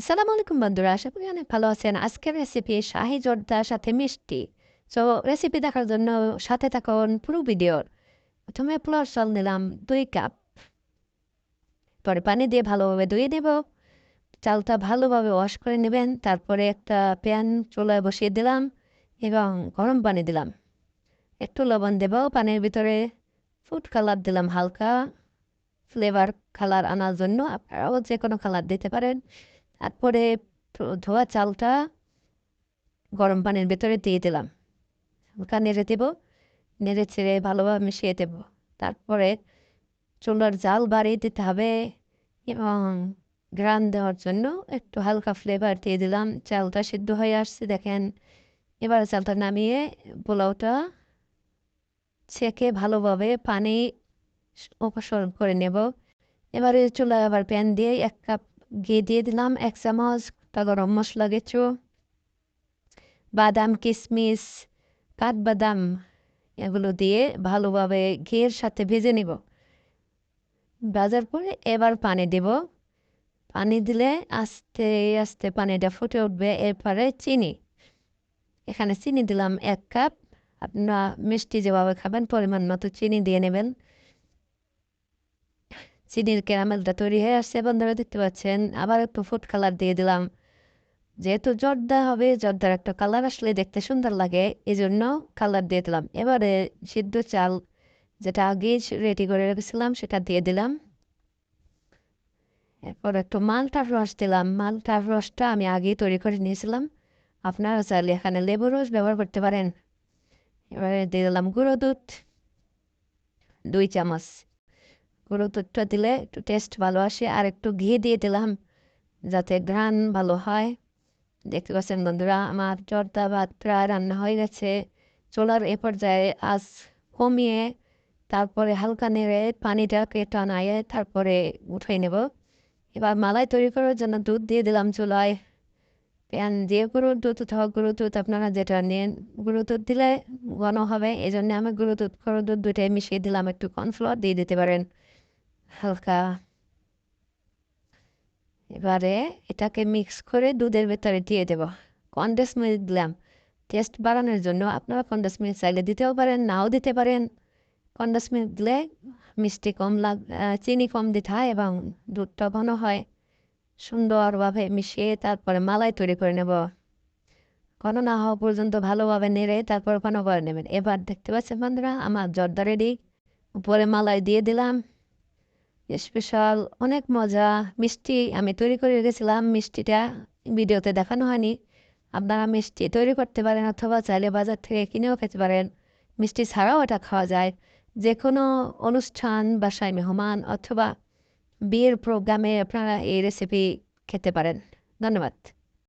আসসালামু আলাইকুম বন্ধুরা, আশা করি অনেক ভালো আছেন। আজকের রেসিপি শাহি জর্দার সাথে মিষ্টি। তো রেসিপি দেখার জন্য সাথে থাকুন পুরো ভিডিওর। প্রথমে পোলার চাল নিলাম 2 কাপ। পরে পানি দিয়ে ভালোভাবে ধুয়ে নেব। চালটা ভালোভাবে ওয়াশ করে নেবেন। তারপরে একটা প্যান চুলায় বসিয়ে দিলাম এবং গরম পানি দিলাম। একটু লবণ দেব পানির ভিতরে। ফুড কালার দিলাম হালকা, ফ্লেভার কালার আনার জন্য। আপনারাও যে কোনো কালার দিতে পারেন। তারপরে ধোয়া চালটা গরম পানির ভেতরে দিয়ে দিলাম। হালকা নেড়ে দেব, নেড়ে ছেড়ে ভালোভাবে মিশিয়ে দেব। তারপরে চুলার জাল বাড়িয়ে দিতে হবে এবং ঘ্রাণ দেওয়ার জন্য একটু হালকা ফ্লেভার দিয়ে দিলাম। চালটা সিদ্ধ হয়ে আসছে দেখেন। এবার চালটা নামিয়ে পোলাওটা ছেঁকে ভালোভাবে পানি অপসারণ করে নেব। এবারে চুলায় আবার প্যান দিয়ে 1 কাপ ঘি দিয়ে দিলাম, 1 চামচ গরম মশলা কিছু, বাদাম, কিশমিশ, কাঠবাদাম এগুলো দিয়ে ভালোভাবে ঘিয়ের সাথে ভেজে নিব। ভাজার পরে এবার পানি দেব। পানি দিলে আস্তে আস্তে পানিটা ফুটে উঠবে। এরপরে চিনি, এখানে চিনি দিলাম 1 কাপ। আপনারা মিষ্টি যেভাবে খাবেন পরিমাণ মতো চিনি দিয়ে নেবেন। চিনির ক্যারামেলটা তৈরি হয়ে আসছে বন্ধুরা, দেখতে পাচ্ছেন। আবার একটু ফুড কালার দিয়ে দিলাম। যেহেতু জর্দা হবে, জর্দার একটা কালার আসলে দেখতে সুন্দর লাগে, এই জন্য কালার দিয়ে দিলাম। এবারে সিদ্ধ চাল যেটা আগে রেডি করে রেখেছিলাম সেটা দিয়ে দিলাম। এরপর একটু মালটার রস দিলাম। মালটার রসটা আমি আগেই তৈরি করে নিয়েছিলাম। আপনারা চাইলে এখানে লেবুর রস ব্যবহার করতে পারেন। এবারে দিয়ে দিলাম গুঁড়ো দুধ 2 চামচ। গুঁড়ো দুধটা দিলে একটু টেস্ট ভালো আসে। আর একটু ঘি দিয়ে দিলাম যাতে ঘ্রাণ ভালো হয়। দেখতে পাচ্ছেন বন্ধুরা, আমার জর্দা ভাত প্রায় রান্না হয়ে গেছে। চুলার এ পর্যায়ে আঁচ কমিয়ে তারপরে হালকা নেড়ে পানিটাকে টানায়ে তারপরে উঠিয়ে নেব। এবার মালাই তৈরি করার জন্য দুধ দিয়ে দিলাম চুলায়। প্যান দিয়ে গরুর দুধ অথবা গরুর দুধ আপনারা যেটা নেন, গরুর দুধ দিলে ঘন হবে, এই জন্য আমি গরুর দুধ দুইটাই মিশিয়ে দিলাম। একটু কর্নফ্লাওয়ার দিয়ে দিতে পারেন হালকা। এবারে এটাকে মিক্স করে দুধের ভেতরে দিয়ে দেব। কনডেন্স মিল্ক দিলাম টেস্ট বাড়ানোর জন্য। আপনারা কনডেন্স মিল্ক চাইলে দিতেও পারেন, নাও দিতে পারেন। কনডেন্স মিল্ক দিলে মিষ্টি কম চিনি কম দিতে হয় এবং দুধটা ঘন হয়। সুন্দরভাবে মিশিয়ে তারপরে মালাই তৈরি করে নেব। ঘন না হওয়া পর্যন্ত ভালোভাবে নেড়ে তারপর ঘন করে নেবেন। এবার দেখতে পাচ্ছেন বন্ধুরা, আমার জর্দা রেডি। উপরে মালাই দিয়ে দিলাম। স্পেশাল অনেক মজা মিষ্টি আমি তৈরি করে রেখেছিলাম। মিষ্টিটা ভিডিওতে দেখানো হয়নি। আপনারা মিষ্টি তৈরি করতে পারেন অথবা চাইলে বাজার থেকে কিনেও খেতে পারেন। মিষ্টি ছাড়াও এটা খাওয়া যায়। যে কোনো অনুষ্ঠান, বাসায় মেহমান অথবা বিয়ের প্রোগ্রামে আপনারা এই রেসিপি খেতে পারেন। ধন্যবাদ।